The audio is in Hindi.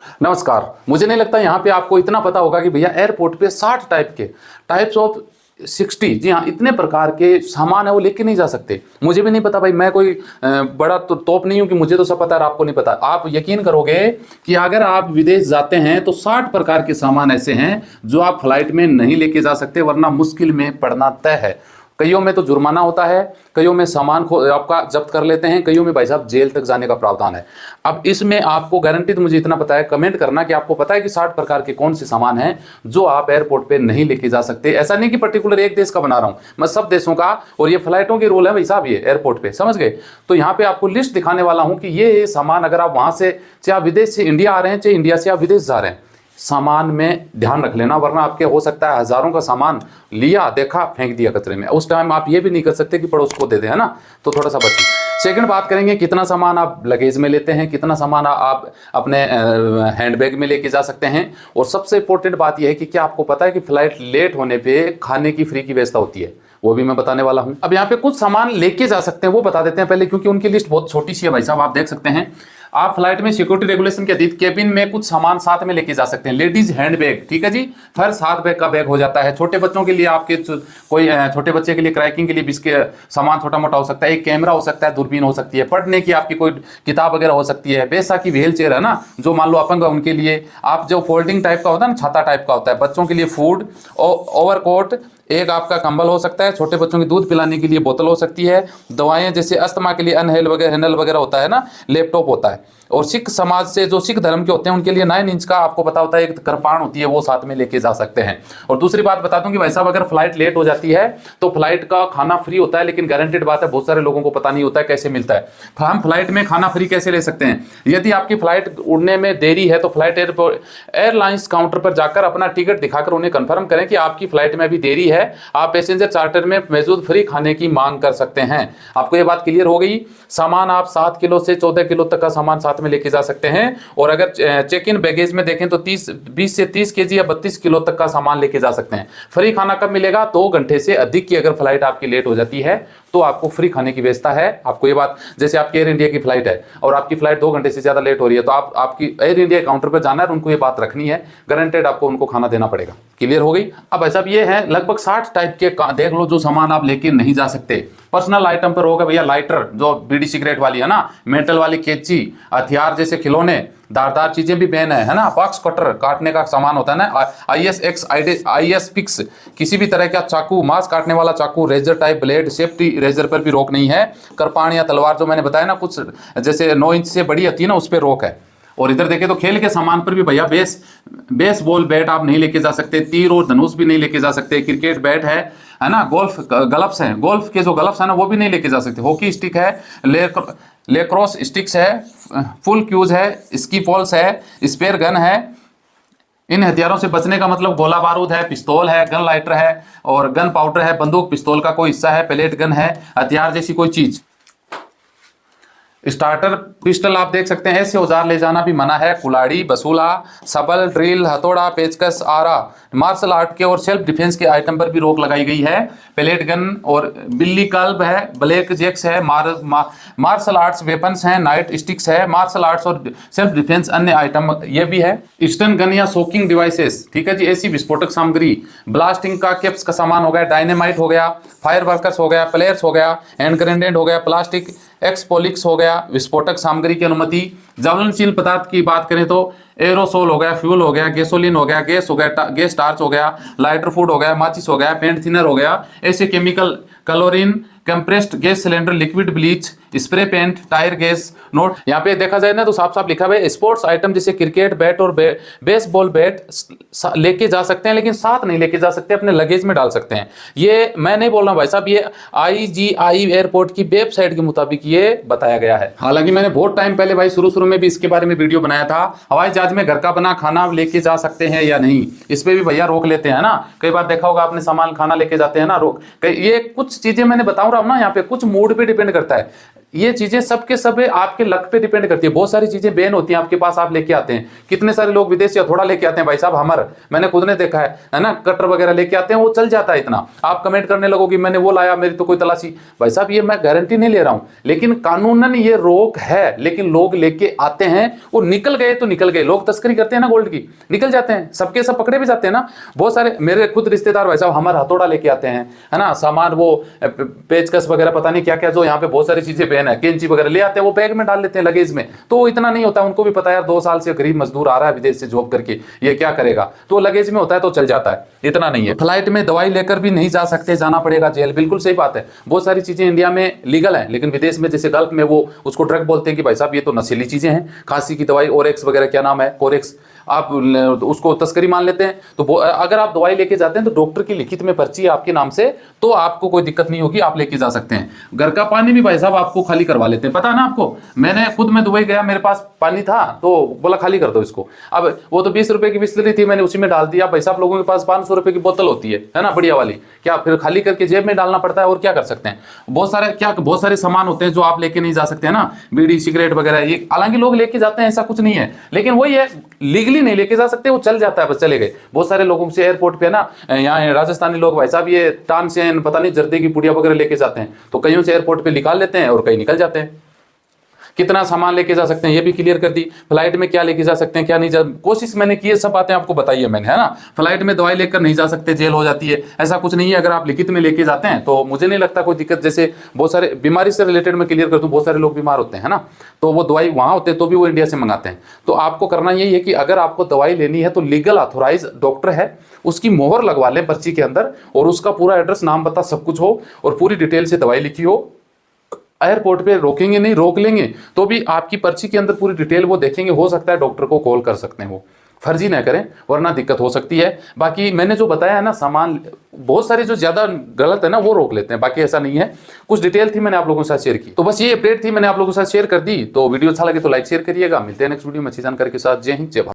नमस्कार। मुझे नहीं लगता यहाँ पे आपको इतना पता होगा कि भैया एयरपोर्ट पे 60 टाइप्स ऑफ 60, जी हाँ, इतने प्रकार के सामान है वो लेके नहीं जा सकते। मुझे भी नहीं पता भाई, मैं कोई बड़ा तो तोप नहीं हूँ कि मुझे तो सब पता है और आपको नहीं पता। आप यकीन करोगे कि अगर आप विदेश जाते हैं तो 60 प्रकार के सामान ऐसे हैं जो आप फ्लाइट में नहीं लेके जा सकते, वरना मुश्किल में पड़ना तय है। कईयों में तो जुर्माना होता है, कईयों में सामान को आपका जब्त कर लेते हैं, कईयों में भाई साहब जेल तक जाने का प्रावधान है। अब इसमें आपको गारंटीड मुझे इतना पता है, कमेंट करना कि आपको पता है कि 60 प्रकार के कौन से सामान हैं जो आप एयरपोर्ट पे नहीं लेके जा सकते। ऐसा नहीं कि पर्टिकुलर एक देश का बना रहा हूं, मैं सब देशों का, और ये फ्लाइटों के रूल है भाई साहब, ये एयरपोर्ट पे, समझ गए। तो यहाँ पे आपको लिस्ट दिखाने वाला हूं कि ये सामान अगर आप वहां से, चाहे आप विदेश से इंडिया आ रहे हैं, चाहे इंडिया से आप विदेश जा रहे हैं, सामान में ध्यान रख लेना, वरना आपके हो सकता है हजारों का सामान लिया, देखा, फेंक दिया कचरे में। उस टाइम आप ये भी नहीं कर सकते कि पड़ोस को दे दें, है ना। तो थोड़ा सा बचिए। सेकंड बात करेंगे, कितना सामान आप लगेज में लेते हैं, कितना सामान आप अपने हैंडबैग में लेके जा सकते हैं। और सबसे इंपॉर्टेंट बात यह है कि क्या आपको पता है कि फ्लाइट लेट होने पे खाने की फ्री की व्यवस्था होती है, वो भी मैं बताने वाला हूं। अब यहाँ पे कुछ सामान लेके जा सकते हैं वो बता देते हैं पहले, क्योंकि उनकी लिस्ट बहुत छोटी सी है भाई साहब। आप देख सकते हैं, आप फ्लाइट में सिक्योरिटी रेगुलेशन के अधीन केबिन में कुछ सामान साथ में लेके जा सकते हैं। लेडीज हैंडबैग, ठीक है जी, फिर 7 बैग का बैग हो जाता है। छोटे बच्चों के लिए आपके कोई छोटे बच्चे के लिए क्रैकिंग के लिए बिस्किट सामान छोटा मोटा हो सकता है, एक कैमरा हो सकता है, दूरबीन हो सकती है, पढ़ने की आपकी कोई किताब वगैरह हो सकती है, बेसा की व्हील चेयर है ना, जो मान लो अपंग उनके लिए, आप जो फोल्डिंग टाइप का होता है ना, छाता टाइप का होता है, बच्चों के लिए फूड, ओवरकोट, एक आपका कंबल हो सकता है, छोटे बच्चों की दूध पिलाने के लिए बोतल हो सकती है, दवाएं जैसे अस्थमा के लिए अनहेल वगैरह, हेनल वगैरह होता है ना, लैपटॉप होता है। और सिख समाज से जो सिख धर्म के होते हैं उनके लिए 9 इंच का आपको पता होता है एक कृपाण होती है, वो साथ में लेके जा सकते हैं। और दूसरी बात बता दूं कि भाई साहब, अगर फ्लाइट लेट हो जाती है तो फ्लाइट का खाना फ्री होता है, लेकिन गारंटेड बात है, बहुत सारे लोगों को पता नहीं होता है कैसे मिलता है। हम फ्लाइट में खाना फ्री कैसे ले सकते हैं? यदि आपकी फ्लाइट उड़ने में देरी है तो फ्लाइट एयरलाइंस काउंटर पर जाकर अपना टिकट दिखाकर उन्हें कंफर्म करें कि आपकी फ्लाइट में अभी देरी है, आप पैसेंजर चार्टर में मौजूद फ्री खाने की मांग कर सकते हैं। आपको ये बात क्लियर हो गई। सामान आप 7 किलो से 14 किलो तक का सामान साथ में लेके जा सकते हैं। और अगर चेक इन बैगेज में देखें तो 20 से 30 केजी या 32 किलो तक का सामान लेके जा सकते हैं। फ्री खाना कब मिलेगा? 2 घंटे से अधिक की अगर फ्लाइट आपकी लेट हो जाती है तो आपको फ्री खाने की व्यवस्था है। आपको ये बात, जैसे आपकी एयर इंडिया की फ्लाइट है और आपकी फ्लाइट 2 घंटे से ज्यादा लेट हो रही है, तो आपकी एयर इंडिया काउंटर पर जाना है और उनको ये बात रखनी है, गारंटेड आपको उनको खाना देना पड़ेगा। क्लियर हो गई? अब ऐसा ये है, लगभग 60 टाइप के देख लो जो सामान आप लेके नहीं जा सकते। पर्सनल आइटम पर होगा भैया, लाइटर जो बीड़ी सिगरेट वाली है ना, मेटल वाली कैंची, हथियार जैसे खिलौने, धारदार चीजें भी बैन है ना, बॉक्स कटर काटने का सामान होता है ना, IS पिक्स, किसी भी तरह का चाकू, मांस काटने वाला चाकू, razor type blade, safety razor पर भी रोक नहीं है। कृपाण या तलवार जो मैंने बताया ना, कुछ जैसे 9 इंच से बड़ी आती है ना, उस पर रोक है। और इधर देखें तो खेल के सामान पर भी भैया, बेसबॉल बैट आप नहीं लेके जा सकते, तीर और धनुष भी नहीं लेके जा सकते, क्रिकेट बैट है ना, गोल्फ ग्लव्स हैं, गोल्फ के जो ग्लव्स है ना वो भी नहीं लेके जा सकते, हॉकी स्टिक है, लेक्रॉस स्टिक्स है, फुल क्यूज है, स्की पॉल्स है, स्पेयर गन है। इन हथियारों से बचने का मतलब गोला बारूद है, पिस्तौल है, गन लाइटर है और गन पाउडर है, बंदूक पिस्तौल का कोई हिस्सा है, पैलेट गन है, हथियार जैसी कोई चीज। स्टार्टर पिस्टल आप देख सकते हैं, ऐसे औजार ले जाना भी मना है। कुलाड़ी, बसूला, सबल, ड्रिल, हथौड़ा, पेचकस, आरा, मार्शल आर्ट के और सेल्फ डिफेंस के आइटम पर भी रोक लगाई गई है। पैलेट गन और बिल्ली कल्ब है, ब्लैक जैक्स है, मार्शल आर्ट्स वेपन्स हैं, नाइट स्टिक्स है, मार्शल आर्ट्स और सेल्फ डिफेंस अन्य आइटम ये भी है। स्टन गन या शॉकिंग डिवाइसेस, ठीक है जी, ऐसी विस्फोटक सामग्री, ब्लास्टिंग का कैप्स का सामान हो गया, डायनेमाइट हो गया, फायर वर्कर्स हो गया, प्लेयर्स हो गया, हैंड ग्रेनेड हो गया, प्लास्टिक एक्सपोलिक्स हो गया, विस्फोटक सामग्री की अनुमति। ज्वलनशील पदार्थ की बात करें तो एरोसोल हो गया, फ्यूल हो गया, गैसोलीन हो गया, गैस हो गया, गैस टार्च हो गया, लाइटर फूड हो गया, माचिस हो गया, पेंट थिनर हो गया, ऐसे chemical, chlorine, compressed gas cylinder, liquid bleach, spray paint, tyre gas. Note यहाँ पे देखा जाए ना तो साफ साफ लिखा हुआ है, स्पोर्ट्स आइटम जैसे क्रिकेट बैट और बेसबॉल बैट लेके जा सकते हैं, लेकिन साथ नहीं लेके जा सकते, अपने लगेज में डाल सकते हैं। ये मैं नहीं बोल रहा हूँ भाई साहब, ये IGI एयरपोर्ट की वेबसाइट के मुताबिक ये बताया गया है। हालांकि मैंने बहुत टाइम पहले भाई शुरू में भी इसके बारे में वीडियो बनाया था, हवाई जहाज में घर का बना खाना लेके जा सकते हैं या नहीं, इस पे भी भैया रोक लेते हैं ना। कई बार देखा होगा आपने, सामान खाना लेके जाते हैं ना, रोक। ये कुछ चीजें मैंने बताऊं रहा हूं ना, यहाँ पे कुछ मूड पे डिपेंड करता है। ये चीजें सबके सब आपके लक पे डिपेंड करती है। बहुत सारी चीजें बैन होती हैं आपके पास, आप लेके आते हैं। कितने सारे लोग विदेशी हथौड़ा लेके आते हैं भाई साहब, हमर, मैंने खुद ने देखा है ना, कटर वगैरह लेके आते हैं, वो चल जाता है इतना। आप कमेंट करने लगोगे मैंने वो लाया, मेरी तो कोई तलाशी। भाई साहब ये मैं गारंटी नहीं ले रहा हूं, लेकिन कानूनन ये रोक है, लेकिन लोग लेके आते हैं, वो निकल गए तो निकल गए। लोग तस्करी करते हैं ना गोल्ड की, निकल जाते हैं, सबके सब पकड़े भी जाते हैं ना। बहुत सारे मेरे खुद रिश्तेदार भाई साहब हमर हथौड़ा लेके आते हैं, है ना, सामान वो पेचकस वगैरह पता नहीं क्या क्या, जो यहाँ पे बहुत सारी चीजें बैन है, कैंची वगैरह ले आते हैं, वो बैग में डाल लेते हैं लगेज में। तो इतना नहीं होता, उनको भी पता है यार 2 साल से गरीब मजदूर आ रहा है विदेश से जॉब करके, ये क्या करेगा, तो लगेज में होता है तो चल जाता है, इतना नहीं है। फ्लाइट में दवाई लेकर भी नहीं जा सकते, जाना पड़ेगा जेल, बिल्कुल सही बात है। बहुत सारी चीजें इंडिया में लीगल है, लेकिन विदेश में जैसे गल्फ में वो उसको ड्रग बोलते हैं कि भाई साहब ये तो नशीली चीजें हैं, खांसी की दवाई ओरेक्स वगैरह, क्या नाम है, कोरेक्स, आप उसको तस्करी मान लेते हैं। तो अगर आप दवाई लेके जाते हैं तो डॉक्टर की लिखित में पर्ची है आपके नाम से, तो आपको कोई दिक्कत नहीं होगी, आप लेके जा सकते हैं। घर का पानी भी भाई साहब आपको खाली करवा लेते हैं, पता है ना आपको। मैंने खुद में दुबई गया, मेरे पास पानी था तो बोला खाली कर दो इसको। अब वो तो 20 रुपए की बिस्लरी थी, मैंने उसी में डाल दिया। भाई साहब लोगों के पास 500 रुपए की बोतल होती है ना, बढ़िया वाली, क्या फिर खाली करके जेब में डालना पड़ता है, और क्या कर सकते हैं। बहुत सारे सामान होते हैं जो आप लेके नहीं जा सकते हैं ना, बीड़ी सिगरेट वगैरह, ये हालांकि लोग लेके जाते हैं, ऐसा कुछ नहीं है, लेकिन वही है लीगली नहीं लेके जा सकते, वो चल जाता है, बस चले गए। बहुत सारे लोगों से एयरपोर्ट पे ना, यहाँ राजस्थानी लोग भाई साहब ये तानसेन पता नहीं जर्दे की पुड़िया वगैरह लेके जाते हैं, तो कईयों से एयरपोर्ट पे निकाल लेते हैं और कई निकल जाते हैं। कितना सामान लेके जा सकते हैं ये भी क्लियर कर दी। फ्लाइट में क्या लेके जा सकते हैं क्या नहीं कोशिश मैंने की है, सब बातें आपको बताई है मैंने, है ना। फ्लाइट में दवाई लेकर नहीं जा सकते, जेल हो जाती है, ऐसा कुछ नहीं है। अगर आप लिखित में लेके जाते हैं तो मुझे नहीं लगता कोई दिक्कत। जैसे बहुत सारे बीमारी से रिलेटेड मैं क्लियर कर दूं, बहुत सारे लोग बीमार होते हैं ना, तो वो दवाई वहां होते हैं तो भी वो इंडिया से मंगाते हैं। तो आपको करना यही है कि अगर आपको दवाई लेनी है तो लीगल ऑथोराइज डॉक्टर है, उसकी मोहर लगवा लें पर्ची के अंदर, और उसका पूरा एड्रेस नाम पता सब कुछ हो, और पूरी डिटेल से दवाई लिखी हो। एयरपोर्ट पे रोकेंगे नहीं, रोक लेंगे तो भी आपकी पर्ची के अंदर पूरी डिटेल वो देखेंगे, हो सकता है डॉक्टर को कॉल कर सकते हैं, वो फर्जी ना करें वरना दिक्कत हो सकती है। बाकी मैंने जो बताया है ना, सामान बहुत सारी जो ज्यादा गलत है ना वो रोक लेते हैं, बाकी ऐसा नहीं है। कुछ डिटेल थी मैंने आप लोगों के साथ शेयर की, तो बस ये अपडेट थी मैंने आप लोगों के साथ शेयर कर दी। तो वीडियो अच्छा लगे तो लाइक शेयर करिएगा। मिलते हैं नेक्स्ट वीडियो में अच्छी जानकारी के साथ। जय हिंद, जय भारत।